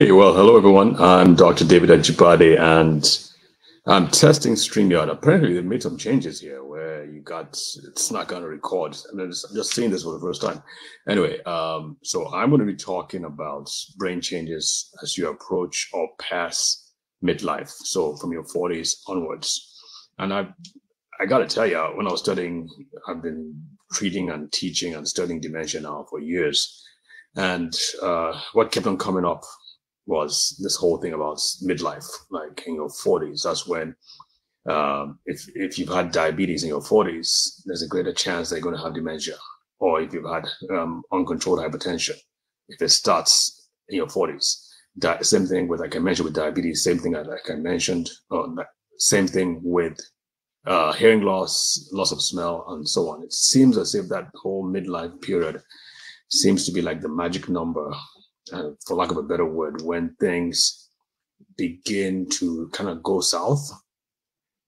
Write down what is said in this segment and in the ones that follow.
Hey, well, hello everyone. I'm Dr. David Ajibade, and I'm testing StreamYard. Apparently, they made some changes here where it's not going to record. I'm just seeing this for the first time. Anyway, so I'm going to be talking about brain changes as you approach or pass midlife. So from your 40s onwards. And I got to tell you, when I was studying, I've been treating and teaching and studying dementia now for years. And what kept on coming up was this whole thing about midlife, like in your 40s. That's when, if you've had diabetes in your 40s, there's a greater chance that you're going to have dementia. Or if you've had uncontrolled hypertension, if it starts in your 40s. Same thing with, like I mentioned, with diabetes, same thing like I mentioned, same thing with hearing loss, loss of smell, and so on. It seems as if that whole midlife period seems to be like the magic number, for lack of a better word, when things begin to kind of go south.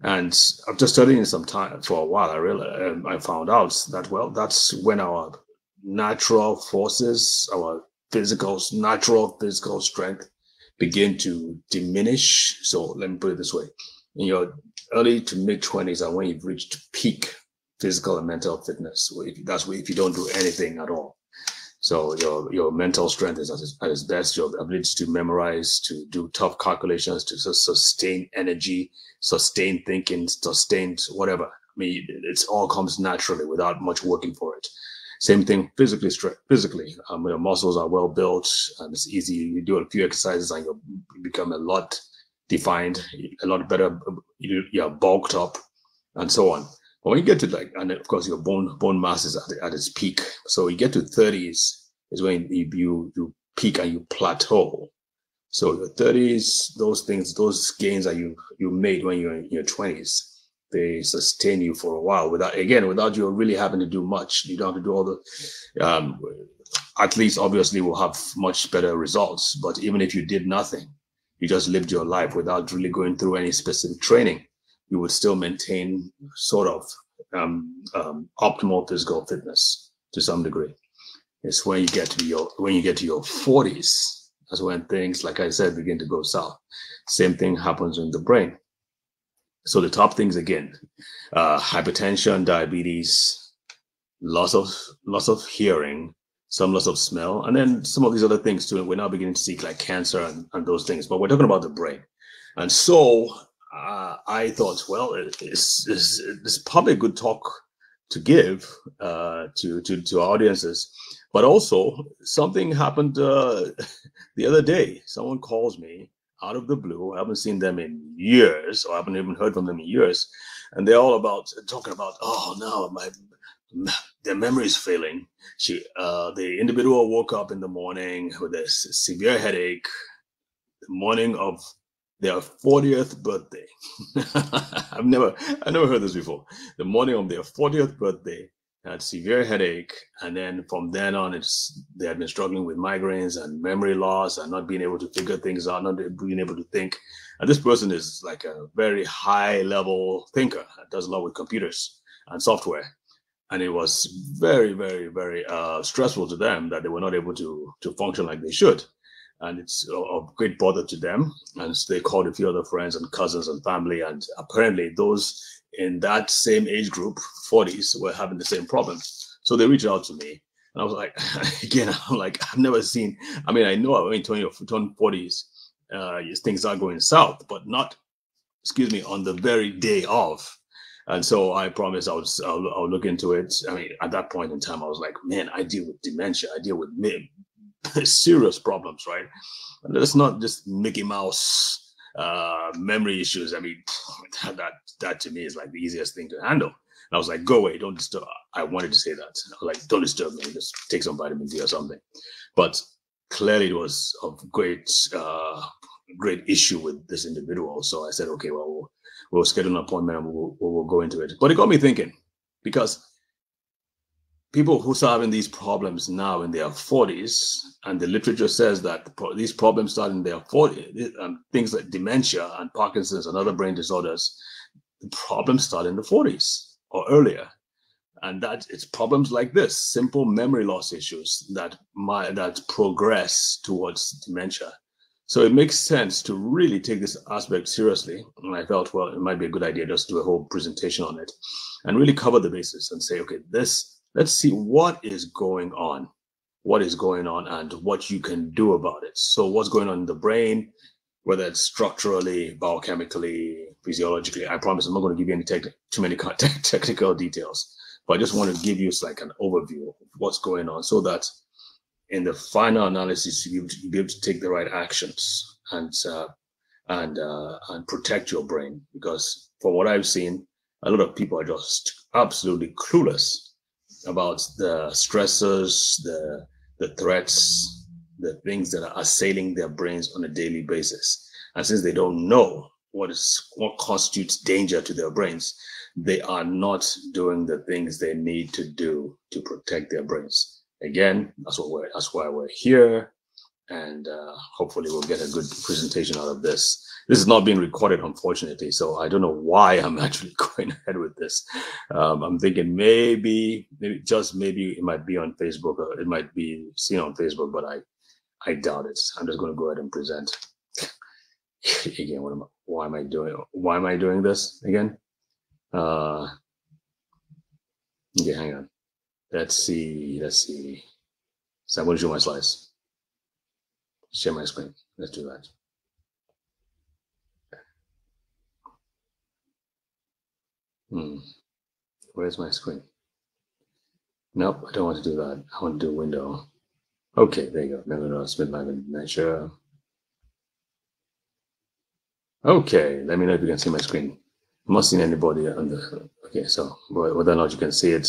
And after studying some time for a while, I found out that, well, that's when our natural forces, our natural physical strength begin to diminish. So let me put it this way: in your early to mid 20s are when you've reached peak physical and mental fitness. That's if you don't do anything at all. So your mental strength is at its best. Your ability to memorize, to do tough calculations, to sustain energy, sustain thinking, sustain whatever. I mean, it all comes naturally without much working for it. Same thing physically. Your muscles are well built and it's easy. You do a few exercises and you become a lot defined, a lot better. You're bulked up, and so on. But when you get to and of course your bone mass is at its peak. So you get to 30s is when you peak and you plateau. So your 30s, those those gains that you made when you're in your 20s, they sustain you for a while without you really having to do much. You don't have to do all the athletes obviously will have much better results. But even if you did nothing, you just lived your life without really going through any specific training, you would still maintain sort of optimal physical fitness to some degree. It's when you get to your 40s, that's when things, like I said, begin to go south. Same thing happens in the brain. So the top things again: hypertension, diabetes, loss of hearing, some loss of smell, and then some of these other things too. And we're now beginning to see like cancer and those things. But we're talking about the brain, and so I thought, well, it's probably a good talk to give to our audiences. But also, something happened the other day. Someone calls me out of the blue. I haven't seen them in years, or I haven't even heard from them in years, and they're all talking about, oh no, their memory is failing. The individual woke up in the morning with a severe headache, the morning of their 40th birthday. I've never heard this before. The morning of their 40th birthday, had severe headache, and then from then on, they had been struggling with migraines and memory loss and not being able to figure things out, not being able to think. And this person is like a very high level thinker, does a lot with computers and software. And it was very, very, very stressful to them that they were not able to function like they should. And it's of great bother to them. And so they called a few other friends and cousins and family. And apparently those in that same age group, 40s, were having the same problem. So they reached out to me. And I was like, again, I'm like, I've never seen, I mean, I know I'm in 20 or 40s, things are going south, but not, on the very day of. And so I promised I'll look into it. I mean, at that point in time, I was like, man, I deal with dementia. I deal with serious problems, right? And it's not just Mickey Mouse memory issues. I mean, that to me is like the easiest thing to handle. And I was like, go away, don't disturb. I wanted to say that. Like, don't disturb me, just take some vitamin D or something. But clearly it was of great issue with this individual. So I said, okay, well, we'll schedule an appointment and we'll go into it. But it got me thinking, because people who are having these problems now in their 40s, and the literature says that these problems start in their 40s, things like dementia and Parkinson's and other brain disorders, the problems start in the 40s or earlier. And that it's problems like this, simple memory loss issues that progress towards dementia. So it makes sense to really take this aspect seriously. And I felt, well, it might be a good idea just to do a whole presentation on it and really cover the basis and say, okay, let's see what is going on, and what you can do about it. So what's going on in the brain, whether it's structurally, biochemically, physiologically. I promise I'm not going to give you any too many technical details, but I just want to give you like an overview of what's going on so that in the final analysis, you be able to take the right actions and protect your brain. Because from what I've seen, a lot of people are just absolutely clueless about the stressors, the threats, the things that are assailing their brains on a daily basis. And since they don't know what constitutes danger to their brains, they are not doing the things they need to do to protect their brains. Again, that's why we're here, and hopefully we'll get a good presentation out of this. This is not being recorded, unfortunately, so I don't know why I'm actually going ahead with this. I'm thinking maybe it might be on Facebook, or it might be seen on Facebook, but I doubt it. I'm just going to go ahead and present. Again, why am I doing this again? Okay, hang on. Let's see. So I'm going to show my slides. Share my screen. Let's do that. Where's my screen? Nope, I don't want to do that. I want to do window. Okay, there you go. No, split my measure. Okay, let me know if you can see my screen. I'm not seeing anybody on the. Okay, so whether or not you can see it,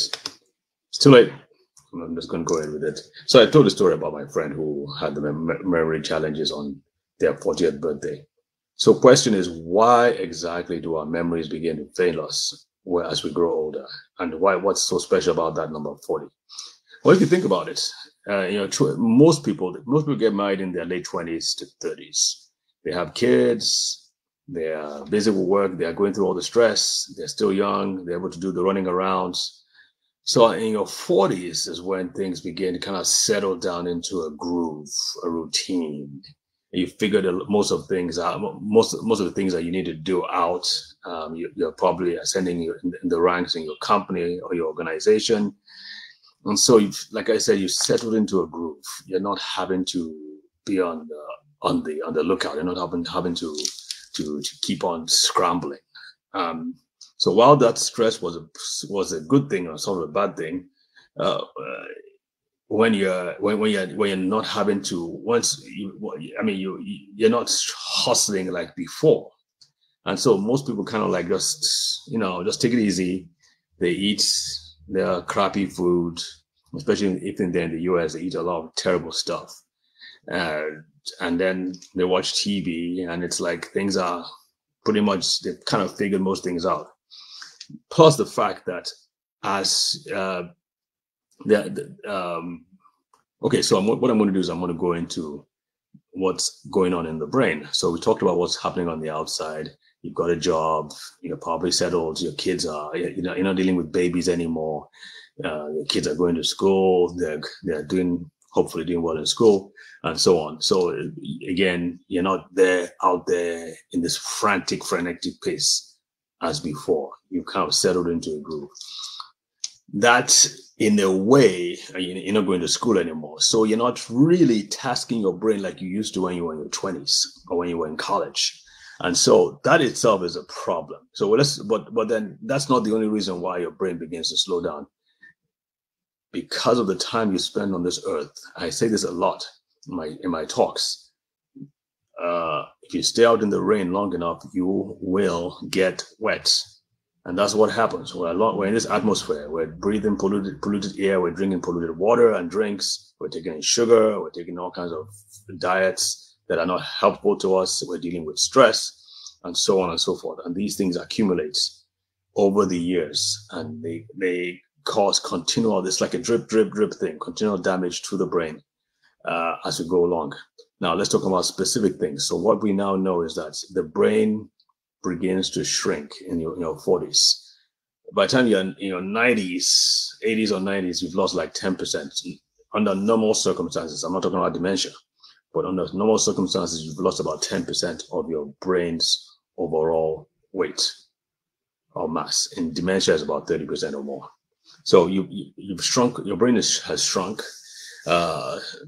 it's too late. I'm just going to go ahead with it. So I told a story about my friend who had the memory challenges on their 40th birthday. So question is, why exactly do our memories begin to fail us as we grow older? And what's so special about that number 40? Well, if you think about it, most people get married in their late 20s to 30s. They have kids, they are busy with work, they are going through all the stress, they're still young, they're able to do the running around. So in your 40s is when things begin to kind of settle down into a groove, a routine. You figure most of the things that you need to do out. You're probably ascending in the ranks in your company or your organization. And so, like I said, you settled into a groove. You're not having to be on the lookout. You're not having to keep on scrambling. So while that stress was a good thing or sort of a bad thing, when you're not having to you're not hustling like before, and so most people kind of like just take it easy. They eat their crappy food, especially if they're in the US. They eat a lot of terrible stuff, and then they watch TV, and it's like things are pretty much, they've kind of figured most things out. Plus the fact that okay, so what I'm going to do is I'm going to go into what's going on in the brain. So we talked about what's happening on the outside. You've got a job, you're probably settled, your kids are, you're not dealing with babies anymore. Your kids are going to school, they're hopefully doing well in school, and so on. So again, you're not out there in this frenetic pace as before. You kind of settled into a groove. That, in a way, you're not going to school anymore. So you're not really tasking your brain like you used to when you were in your 20s or when you were in college. And so that itself is a problem. So but then that's not the only reason why your brain begins to slow down. Because of the time you spend on this earth, I say this a lot in my talks. If you stay out in the rain long enough, you will get wet. And that's what happens. We're in this atmosphere. We're breathing polluted air. We're drinking polluted water and drinks. We're taking sugar. We're taking all kinds of diets that are not helpful to us. We're dealing with stress and so on and so forth. And these things accumulate over the years, and they cause continual, this like a drip thing, continual damage to the brain as we go along. Now, let's talk about specific things. So what we now know is that the brain begins to shrink in your 40s. By the time you're in your 90s, 80s or 90s, you've lost like 10% under normal circumstances. I'm not talking about dementia, but under normal circumstances, you've lost about 10% of your brain's overall weight or mass. In dementia, it's about 30% or more. So you've shrunk, your brain has shrunk.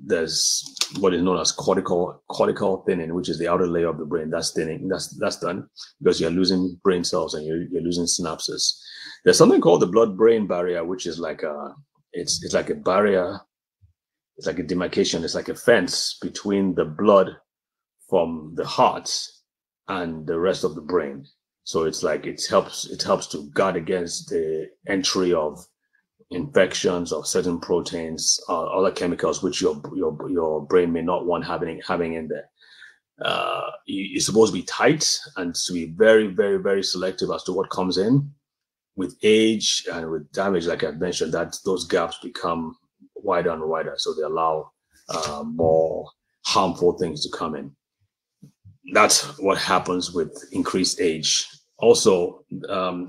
There's what is known as cortical thinning, which is the outer layer of the brain. That's thinning. That's done because you're losing brain cells and you're losing synapses. There's something called the blood-brain barrier, which is like it's like a barrier. It's like a demarcation. It's like a fence between the blood from the heart and the rest of the brain. So it's like it helps to guard against the entry of infections of certain proteins or other chemicals which your brain may not want having in there. It's supposed to be tight and to be very, very, very selective as to what comes in. With age and with damage, like I mentioned, that those gaps become wider and wider, so they allow more harmful things to come in. That's what happens with increased age. Also,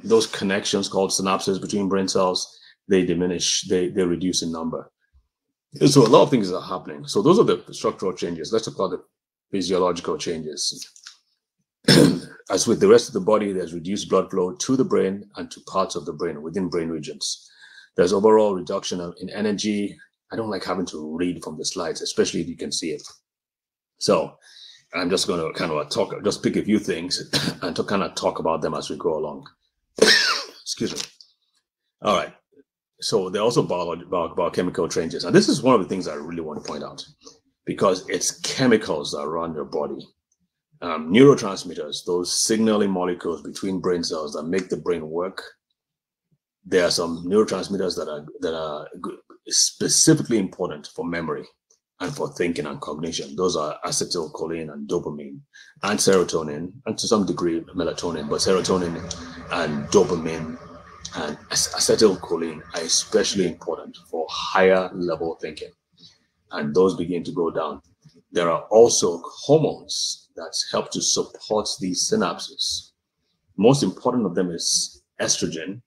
those connections called synapses between brain cells, they diminish, they reduce in number. So a lot of things are happening. So those are the structural changes. Let's talk about the physiological changes. As with the rest of the body, there's reduced blood flow to the brain and to parts of the brain within brain regions. There's overall reduction in energy. I don't like having to read from the slides, especially if you can see it. So I'm just going to kind of just pick a few things and to kind of talk about them as we go along. Excuse me. All right. So there are also biochemical changes. And this is one of the things I really want to point out because it's chemicals that run your body. Neurotransmitters, those signaling molecules between brain cells that make the brain work. There are some neurotransmitters that are specifically important for memory and for thinking and cognition. Those are acetylcholine and dopamine and serotonin, and to some degree melatonin, but serotonin and dopamine and acetylcholine are especially important for higher level thinking. And those begin to go down. There are also hormones that help to support these synapses. Most important of them is estrogen.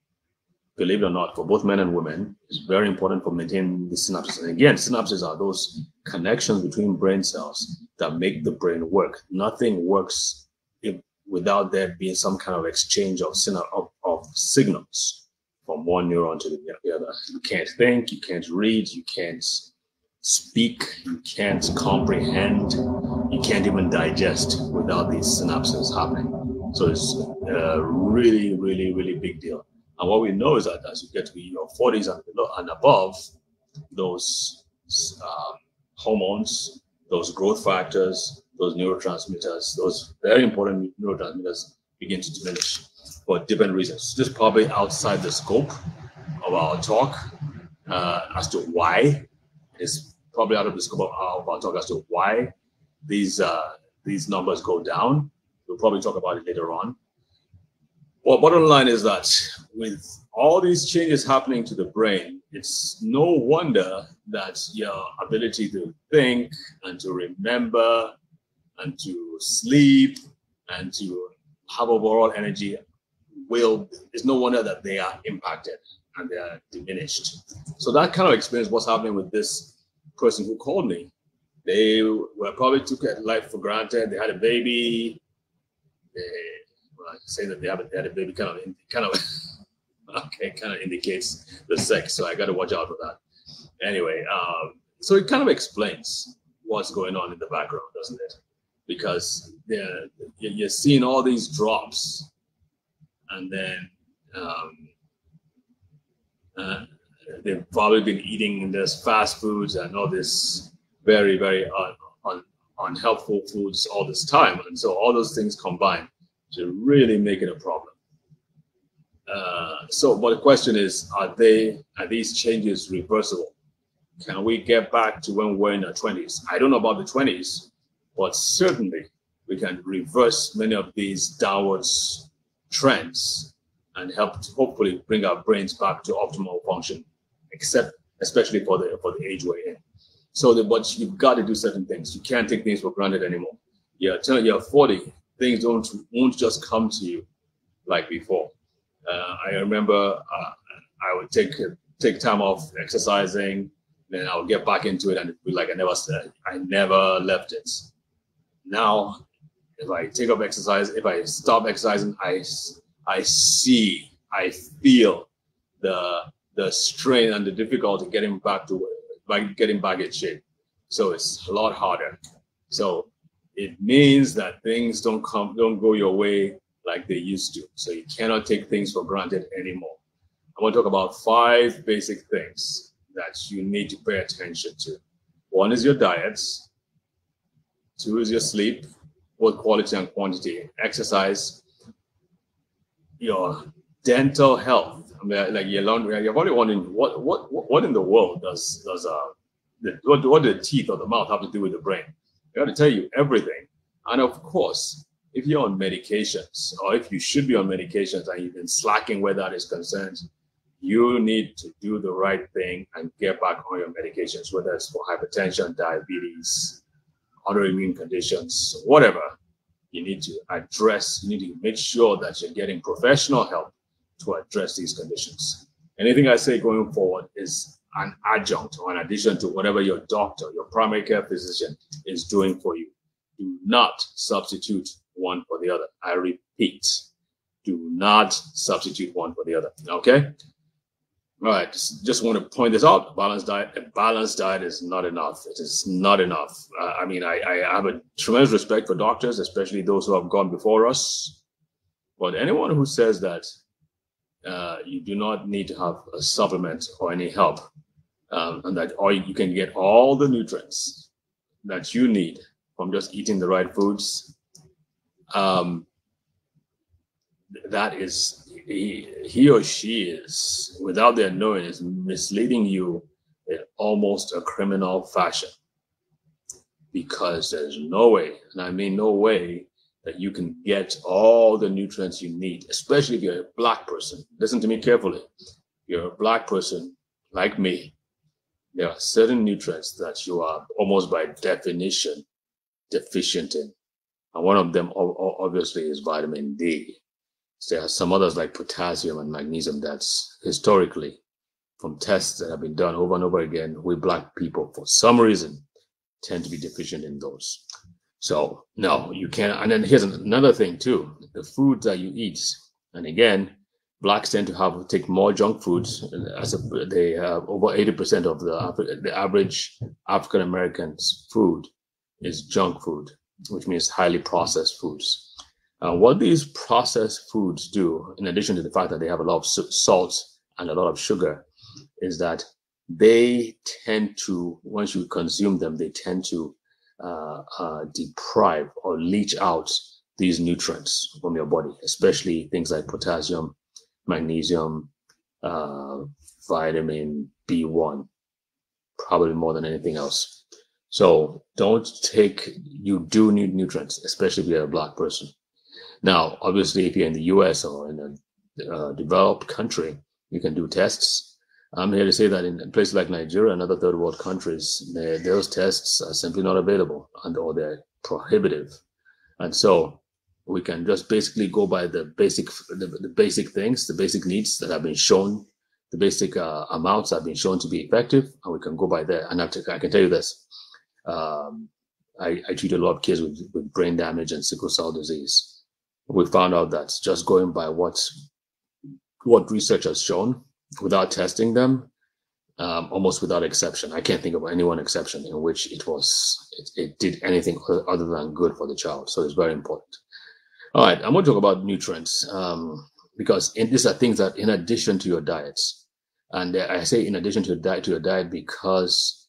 Believe it or not, for both men and women, it's very important for maintaining the synapses. And again, synapses are those connections between brain cells that make the brain work. Nothing works without there being some kind of exchange of signals from one neuron to the other. You can't think, you can't read, you can't speak, you can't comprehend, you can't even digest without these synapses happening. So it's a really, really, really big deal. And what we know is that as you get to your 40s and above, those hormones, those growth factors, those neurotransmitters, those very important neurotransmitters begin to diminish for different reasons. This is probably outside the scope of our talk as to why. It's probably out of the scope of our talk as to why these numbers go down. We'll probably talk about it later on. Well, bottom line is that with all these changes happening to the brain, it's no wonder that your ability to think and to remember and to sleep and to have overall energy it's no wonder that they are impacted and they are diminished. So that kind of explains what's happening with this person who called me. They were probably took life for granted. They had a baby. Say that they had a baby kind of indicates the sex. So I got to watch out for that. Anyway, so it kind of explains what's going on in the background, doesn't it? Because you're seeing all these drops, and then they've probably been eating this fast foods and all this very, very unhelpful foods all this time, and so all those things combined to really make it a problem. But the question is, are these changes reversible? Can we get back to when we were in our 20s? I don't know about the 20s, but certainly we can reverse many of these downwards trends and help to hopefully bring our brains back to optimal function, especially for the age we're in. But you've got to do certain things. You can't take things for granted anymore. You're 40. Things won't just come to you like before. I remember I would take time off exercising, then I would get back into it, and it'd be like I I never left it. Now, if I take up exercise, if I stop exercising, I see, I feel the strain and the difficulty getting back in shape. So it's a lot harder. So it means that things don't go your way like they used to. So you cannot take things for granted anymore. I want to talk about 5 basic things that you need to pay attention to. 1 is your diet. 2 is your sleep, both quality and quantity. Exercise, your dental health. I mean, like you're probably wondering what in the world does what do the teeth or the mouth have to do with the brain? I got to tell you everything. And of course, if you're on medications, or if you should be on medications and you've been slacking where that is concerned, you need to do the right thing and get back on your medications, whether it's for hypertension, diabetes, autoimmune conditions, whatever. You need to address, you need to make sure that you're getting professional help to address these conditions. Anything I say going forward is an adjunct or an addition to whatever your doctor, your primary care physician is doing for you. Do not substitute one for the other. I repeat, do not substitute one for the other. Okay? All right, just want to point this out. A balanced diet is not enough. It is not enough. I mean, I have a tremendous respect for doctors, especially those who have gone before us. But anyone who says that you do not need to have a supplement or any help, and that you can get all the nutrients that you need from just eating the right foods, that is, he or she is, without their knowing, is misleading you in almost a criminal fashion, because there's no way, and I mean no way, that you can get all the nutrients you need, especially if you're a Black person. Listen to me carefully. If you're a Black person like me, there are certain nutrients that you are almost by definition deficient in. And one of them obviously is vitamin D. There are some others like potassium and magnesium that's historically, from tests that have been done over and over again, we Black people, for some reason, tend to be deficient in those. So no, you can't. And then here's another thing too: the foods that you eat. And again, Blacks tend to take more junk foods. They have over 80% of the average African American's food is junk food, which means highly processed foods. What these processed foods do, in addition to the fact that they have a lot of salt and a lot of sugar, is that they tend to, once you consume them, they tend to deprive or leach out these nutrients from your body, especially things like potassium, magnesium, vitamin B1, probably more than anything else. So you do need nutrients, especially if you're a Black person. Now, obviously, if you're in the US or in a developed country, you can do tests. I'm here to say that in places like Nigeria and other third world countries, those tests are simply not available or they're prohibitive. And so we can just basically go by the basic things, the basic needs that have been shown, the basic amounts that have been shown to be effective, and we can go by there. And I can tell you this, I treat a lot of kids with brain damage and sickle cell disease. We found out that just going by what research has shown, without testing them, almost without exception, I can't think of any one exception in which it did anything other than good for the child. So it's very important. All right, I'm going to talk about nutrients because these are things that, in addition to your diets, and I say in addition to your diet because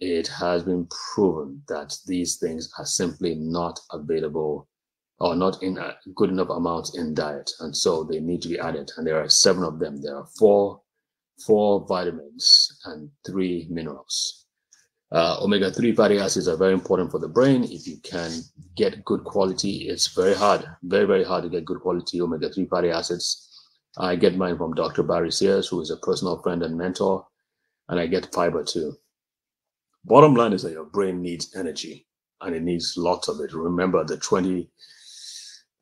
it has been proven that these things are simply not available or not in a good enough amounts in diet, and so they need to be added. And there are 7 of them. There are four vitamins and 3 minerals. Omega-3 fatty acids are very important for the brain. If you can get good quality, it's very hard, very, very hard to get good quality omega-3 fatty acids. I get mine from Dr. Barry Sears, who is a personal friend and mentor, and I get fiber too. Bottom line is that your brain needs energy, and it needs lots of it. Remember the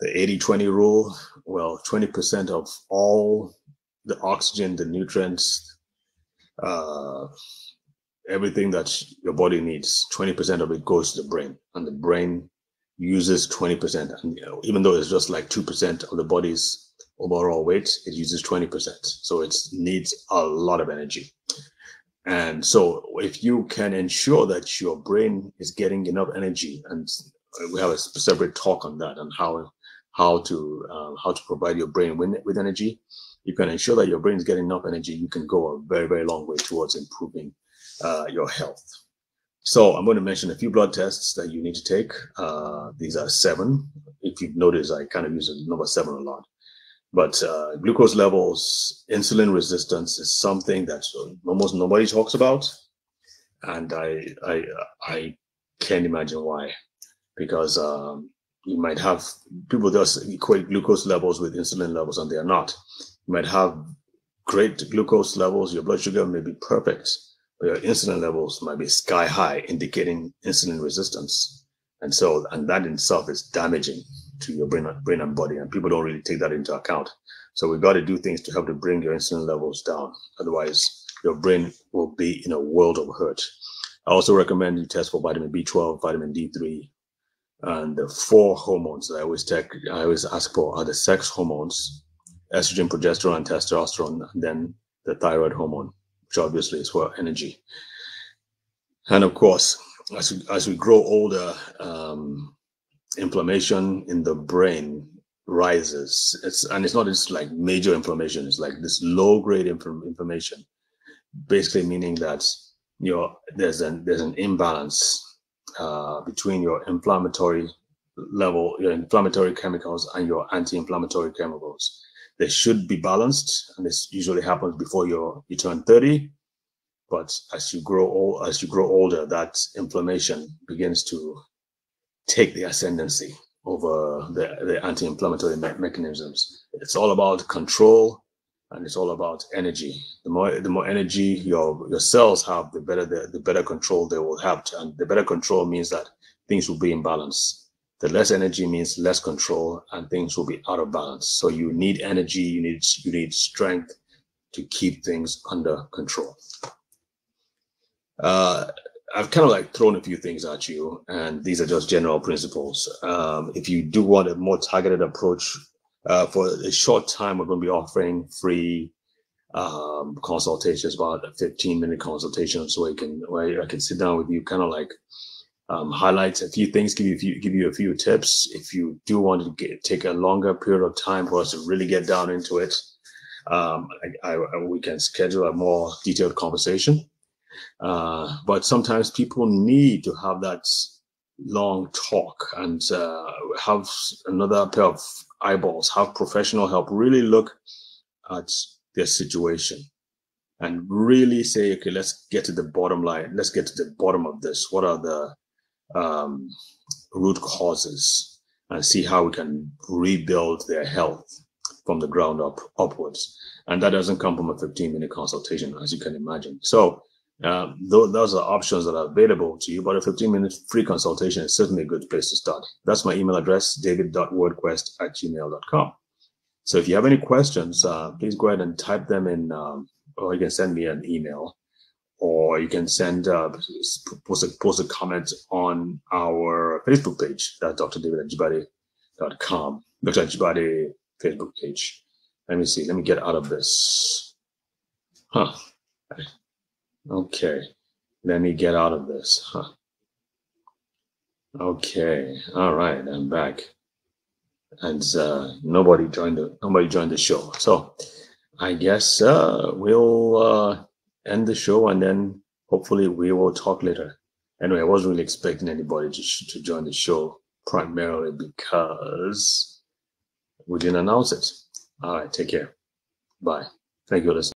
80-20 rule. Well, 20% of all the oxygen, the nutrients, everything that your body needs, 20% of it goes to the brain, and the brain uses 20%. And even though it's just like 2% of the body's overall weight, it uses 20%. So it needs a lot of energy. And so if you can ensure that your brain is getting enough energy, and we have a separate talk on that, and how to provide your brain with energy, you can ensure that your brain is getting enough energy, you can go a very, very long way towards improving your health. So I'm going to mention a few blood tests that you need to take. These are 7. If you've noticed, I kind of use the number 7 a lot. But glucose levels, insulin resistance is something that almost nobody talks about. And I can't imagine why. Because you might have people just equate glucose levels with insulin levels, and they are not. You might have great glucose levels, your blood sugar may be perfect, but your insulin levels might be sky high, indicating insulin resistance. And that in itself is damaging to your brain and body, and people don't really take that into account. So we've got to do things to help to bring your insulin levels down. Otherwise, your brain will be in a world of hurt. I also recommend you test for vitamin B12, vitamin D3, and the 4 hormones that I always ask for are the sex hormones, estrogen, progesterone, and testosterone, and then the thyroid hormone, which obviously is for energy. And of course, as we grow older, inflammation in the brain rises. It's not just like major inflammation. It's like this low-grade inflammation, basically meaning that there's an imbalance between your inflammatory level, your inflammatory chemicals, and your anti-inflammatory chemicals. They should be balanced, and this usually happens before you turn 30. But as you grow older, that inflammation begins to take the ascendancy over the anti-inflammatory mechanisms. It's all about control, and it's all about energy. The more energy your cells have, the better control they will have. And the better control means that things will be in balance. The less energy means less control, and things will be out of balance. So you need energy, you need strength to keep things under control. I've kind of like thrown a few things at you, and these are just general principles. If you do want a more targeted approach, for a short time, we're going to be offering free consultations, about a 15-minute consultation, so where I can sit down with you, kind of like highlight a few things, give you a few tips. If you do want to take a longer period of time for us to really get down into it, we can schedule a more detailed conversation. But sometimes people need to have that long talk and have another pair of eyeballs, have professional help, really look at their situation and really say, okay, let's get to the bottom line. Let's get to the bottom of this. What are the root causes, and see how we can rebuild their health from the ground upwards. And that doesn't come from a 15-minute consultation, as you can imagine. So those are options that are available to you, but a 15-minute free consultation is certainly a good place to start. That's my email address, david.wordquest@gmail.com. So if you have any questions, please go ahead and type them in, or you can send me an email, or you can post a comment on our Facebook page. That's drdavidajibade.com, Dr. Ajibade Facebook page. Let me see. Let me get out of this. Okay. Let me get out of this. Okay. All right. I'm back. And nobody joined the show. So I guess we'll end the show, and then hopefully we will talk later. Anyway, I wasn't really expecting anybody to join the show, primarily because we didn't announce it. All right, take care. Bye. Thank you for listening.